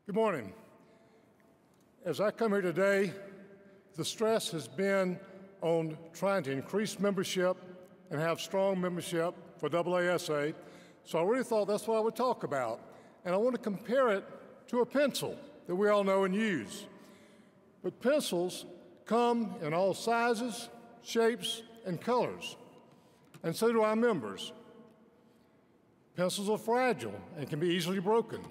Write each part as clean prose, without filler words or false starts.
Good morning. As I come here today, the stress has been on trying to increase membership and have strong membership for AASA, so I really thought that's what I would talk about. And I want to compare it to a pencil that we all know and use. But pencils come in all sizes, shapes, and colors, and so do our members. Pencils are fragile and can be easily broken.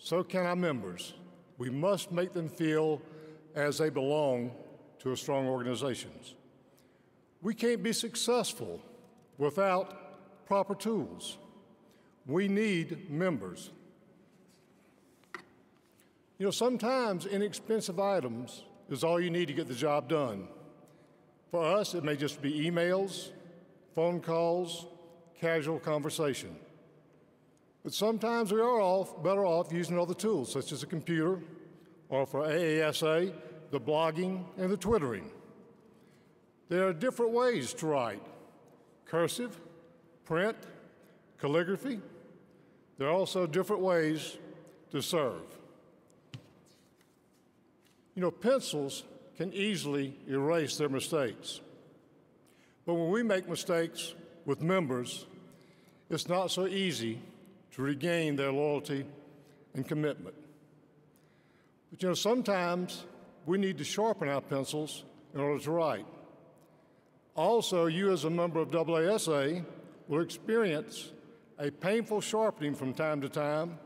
So can our members. We must make them feel as they belong to a strong organization. We can't be successful without proper tools. We need members. You know, sometimes inexpensive items is all you need to get the job done. For us, it may just be emails, phone calls, casual conversation. But sometimes we are better off using other tools, such as a computer, or for AASA, the blogging and the twittering. There are different ways to write: cursive, print, calligraphy. There are also different ways to serve. You know, pencils can easily erase their mistakes. But when we make mistakes with members, it's not so easy to regain their loyalty and commitment. But you know, sometimes we need to sharpen our pencils in order to write. Also, you as a member of AASA will experience a painful sharpening from time to time,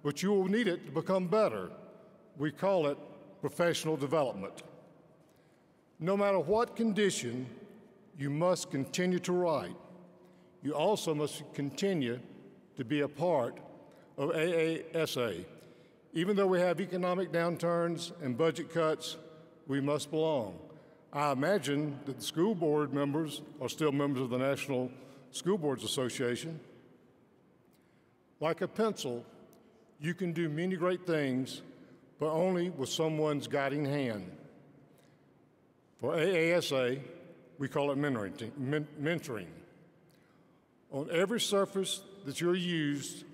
but you will need it to become better. We call it professional development. No matter what condition, you must continue to write. You also must continue to be a part of AASA. Even though we have economic downturns and budget cuts, we must belong. I imagine that the school board members are still members of the National School Boards Association. Like a pencil, you can do many great things, but only with someone's guiding hand. For AASA, we call it mentoring. On every surface that you're used,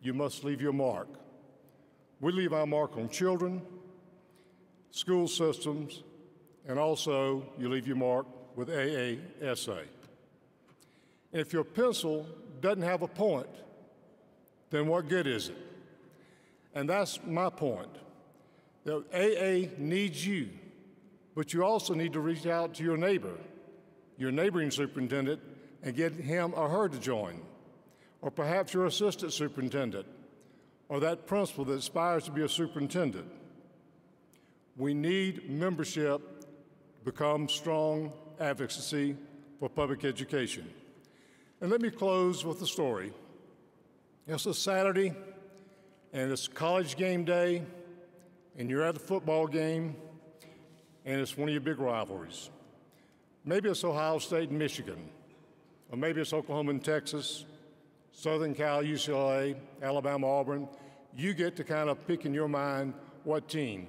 you must leave your mark. We leave our mark on children, school systems, and also you leave your mark with AASA. And if your pencil doesn't have a point, then what good is it? And that's my point, that AA needs you, but you also need to reach out to your neighbor, your neighboring superintendent, and get him or her to join. Or perhaps your assistant superintendent, or that principal that aspires to be a superintendent. We need membership to become strong advocacy for public education. And let me close with a story. It's a Saturday, and it's college game day, and you're at a football game, and it's one of your big rivalries. Maybe it's Ohio State and Michigan, or maybe it's Oklahoma and Texas, Southern Cal, UCLA, Alabama, Auburn. You get to kind of pick in your mind what team.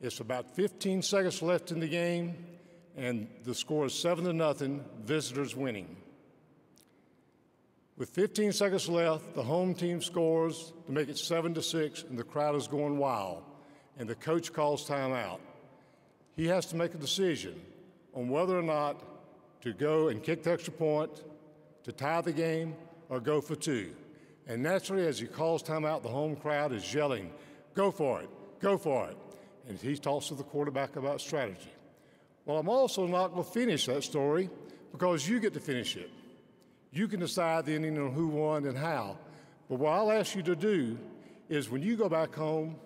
It's about 15 seconds left in the game, and the score is 7-0, visitors winning. With 15 seconds left, the home team scores to make it 7-6, and the crowd is going wild, and the coach calls timeout. He has to make a decision on whether or not to go and kick the extra point, to tie the game, or go for two. And naturally, as he calls timeout, the home crowd is yelling, "Go for it, go for it." And he talks to the quarterback about strategy. Well, I'm also not going to finish that story because you get to finish it. You can decide the ending on who won and how. But what I'll ask you to do is when you go back home,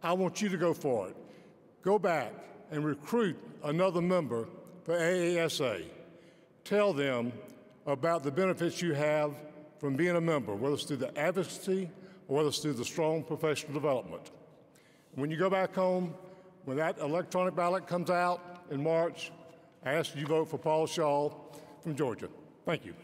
I want you to go for it. Go back and recruit another member for AASA. Tell them about the benefits you have from being a member, whether it's through the advocacy or whether it's through the strong professional development. When you go back home, when that electronic ballot comes out in March, I ask you to vote for Paul Shaw from Georgia. Thank you.